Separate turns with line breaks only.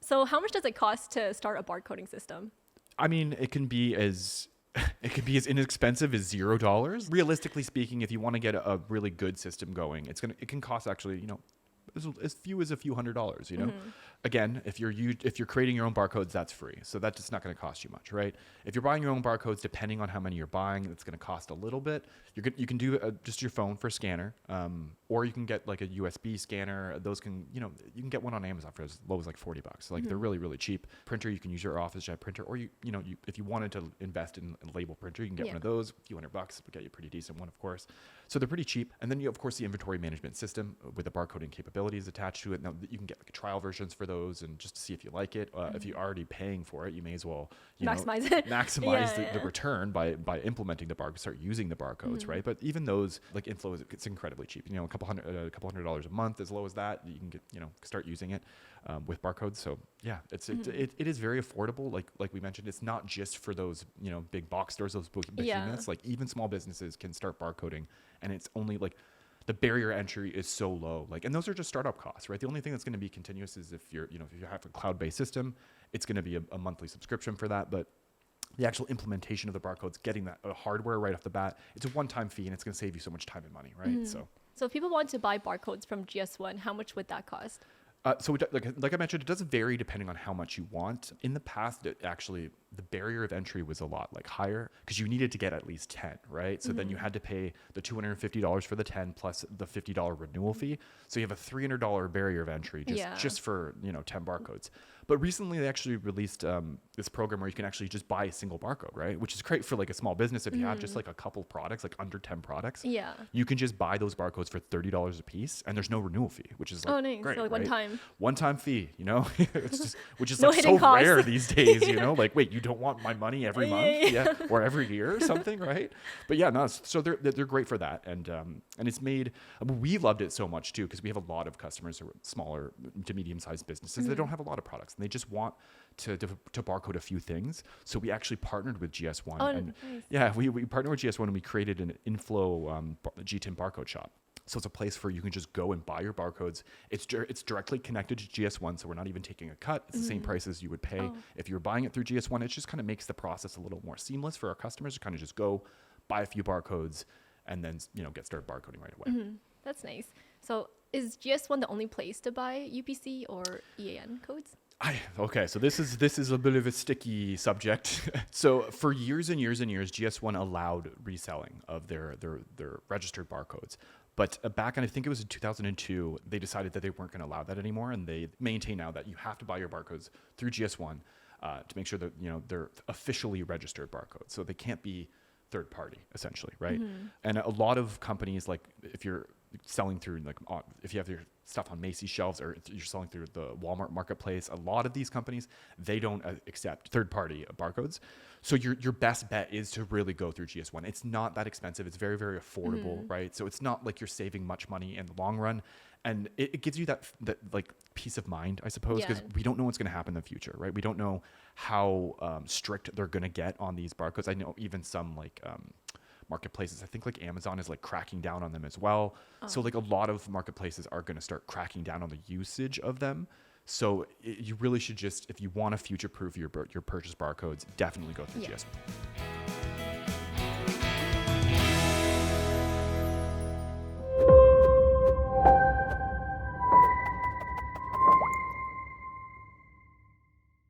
So how much does it cost to start a barcoding system?
I mean, it can be as inexpensive as $0. Realistically speaking, if you want to get a really good system going, it can cost actually, as few as a few $100s, Again, if you're creating your own barcodes, that's free. So that's just not going to cost you much, right? If you're buying your own barcodes, depending on how many you're buying, it's going to cost a little bit. You can do just your phone for a scanner, or you can get like a USB scanner. Those can, you can get one on Amazon for as low as like $40. Like they're really, really cheap. Printer, you can use your OfficeJet printer, or if you wanted to invest in a label printer, you can get one of those. A few $100 will get you a pretty decent one, of course. So they're pretty cheap. And then of course, the inventory management system with the barcoding capabilities attached to it. Now you can get like trial versions for those, and just to see if you like it. If you're already paying for it, you may as well
maximize it.
Maximize the return by implementing the barcode, start using the barcodes, right? But even those, like inFlow, it's incredibly cheap. A couple $100 a month, as low as that, you can get start using it with barcodes. So yeah, it is very affordable. Like we mentioned, it's not just for those big box stores, those behemoths. Like even small businesses can start barcoding, and it's only like the barrier entry is so low. And those are just startup costs, right? The only thing that's going to be continuous is if you have a cloud-based system, it's going to be a monthly subscription for that. But the actual implementation of the barcodes, getting that hardware right off the bat, it's a one-time fee, and it's going to save you so much time and money, right? So
if people want to buy barcodes from GS1, how much would that cost?
So like I mentioned, it does vary depending on how much you want. In the past, the barrier of entry was a lot higher because you needed to get at least 10, right? So then you had to pay the $250 for the 10 plus the $50 renewal fee. So you have a $300 barrier of entry just for 10 barcodes. But recently they actually released this program where you can actually just buy a single barcode, right? Which is great for like a small business. If you have just like a couple products, like under 10 products, you can just buy those barcodes for $30 a piece, and there's no renewal fee, which is
nice.
Great,
so
right? One-time fee, it's just, which is
No
like so
costs.
rare these days, Like, wait, you don't want my money every month, or every year or something, right? But yeah, no. So they're great for that, and it's made. We loved it so much too because we have a lot of customers who are smaller to medium-sized businesses. They don't have a lot of products, and they just want to barcode a few things. So we actually partnered with GS1, and
nice.
we partnered with GS1, and we created an inFlow GTIN barcode shop. So it's a place where you can just go and buy your barcodes. It's directly connected to GS1, so we're not even taking a cut. It's the same price as you would pay if you were buying it through GS1. It just kind of makes the process a little more seamless for our customers to kind of just go buy a few barcodes and then get started barcoding right away.
That's nice. So is GS1 the only place to buy UPC or EAN codes?
Okay, so this is a bit of a sticky subject. So for years and years and years, GS1 allowed reselling of their registered barcodes. But back in, I think it was in 2002, they decided that they weren't going to allow that anymore, and they maintain now that you have to buy your barcodes through GS1 to make sure that they're officially registered barcodes, so they can't be third party essentially, right? And a lot of companies, like if you're selling through if you have your stuff on Macy's shelves or you're selling through the Walmart marketplace, a lot of these companies, they don't accept third-party barcodes. So your best bet is to really go through GS1. It's not that expensive. It's very, very affordable, right? So it's not like you're saving much money in the long run. And it gives you that like peace of mind, I suppose, because we don't know what's going to happen in the future, right? We don't know how strict they're going to get on these barcodes. I know even some marketplaces, I think like Amazon is like cracking down on them as well. So like a lot of marketplaces are going to start cracking down on the usage of them. So you really should just, if you want to future-proof your purchase barcodes, definitely go through GS1.